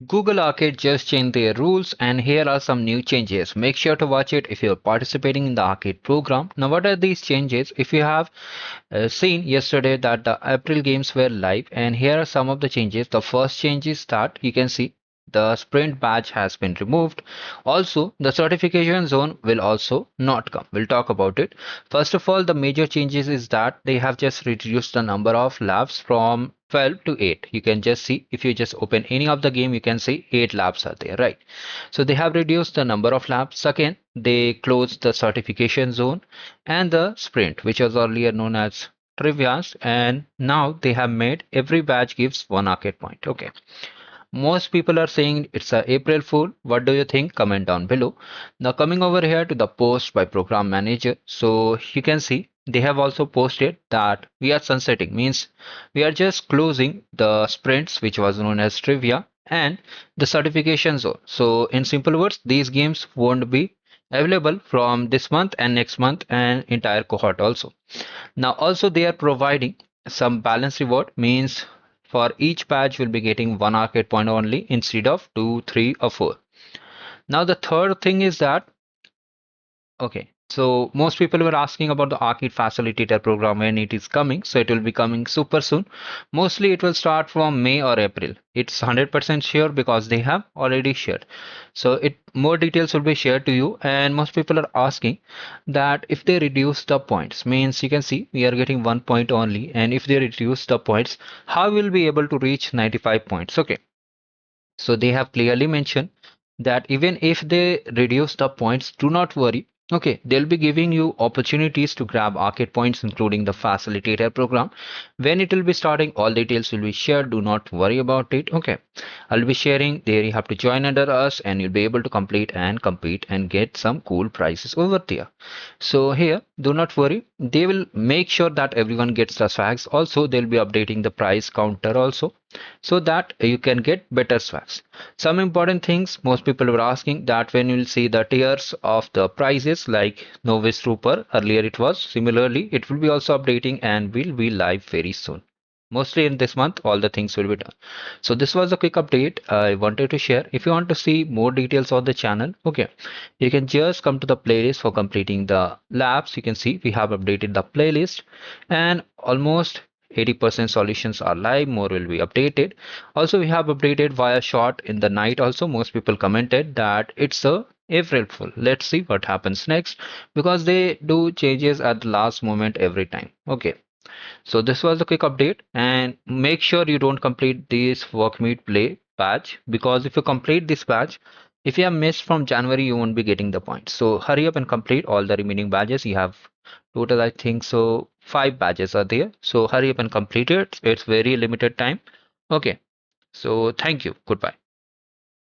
Google Arcade just changed their rules, and here are some new changes. Make sure to watch it if you're participating in the arcade program. Now, what are these changes? If you have seen yesterday that the April games were live, and here are some of the changes. The first change is that you can see the sprint badge has been removed. Also, the certification zone will also not come. We'll talk about it. First of all, the major changes is that they have just reduced the number of laps from 12 to 8. You can just see if you just open any of the game, you can see 8 laps are there, right? So they have reduced the number of laps. Second, they closed the certification zone and the sprint, which was earlier known as trivias, and now they have made every badge gives one arcade point. Okay. Most people are saying it's a April Fool. What do you think? Comment down below. Now coming over here to the post by program manager. So you can see they have also posted that we are sunsetting, means we are just closing the sprints, which was known as trivia, and the certification zone. So in simple words, these games won't be available from this month and next month and entire cohort also. Now also they are providing some balance reward, means for each badge will be getting one arcade point only instead of 2, 3 or 4. Now the third thing is that, okay, so most people were asking about the Arcade Facilitator program when it is coming. So it will be coming super soon. Mostly it will start from May or April. It's 100% sure because they have already shared. So it more details will be shared to you. And most people are asking that if they reduce the points, means you can see we are getting 1 point only. And if they reduce the points, how will we able to reach 95 points? Okay. So they have clearly mentioned that even if they reduce the points, do not worry. Okay, they'll be giving you opportunities to grab arcade points, including the facilitator program. When it will be starting, all details will be shared. Do not worry about it. Okay, I'll be sharing there. You have to join under us, and you'll be able to complete and compete and get some cool prizes over there. So here, do not worry. They will make sure that everyone gets the swags. Also, they'll be updating the price counter also, so that you can get better swags. Some important things most people were asking that when you'll see the tiers of the prices like novice trooper, earlier it was, similarly it will be also updating and will be live very soon. Mostly in this month all the things will be done. So this was a quick update I wanted to share. If you want to see more details on the channel, okay, you can just come to the playlist for completing the labs. You can see we have updated the playlist, and almost 80% solutions are live. More will be updated. Also we have updated via shot in the night. Also most people commented that it's a April Fool. Let's see what happens next, because they do changes at the last moment every time. Okay, so this was a quick update, and make sure you don't complete this work meet play patch, because if you complete this patch, if you have missed from January, you won't be getting the points. So hurry up and complete all the remaining badges. You have total, I think so, 5 badges are there. So hurry up and complete it. It's very limited time. Okay. So thank you. Goodbye.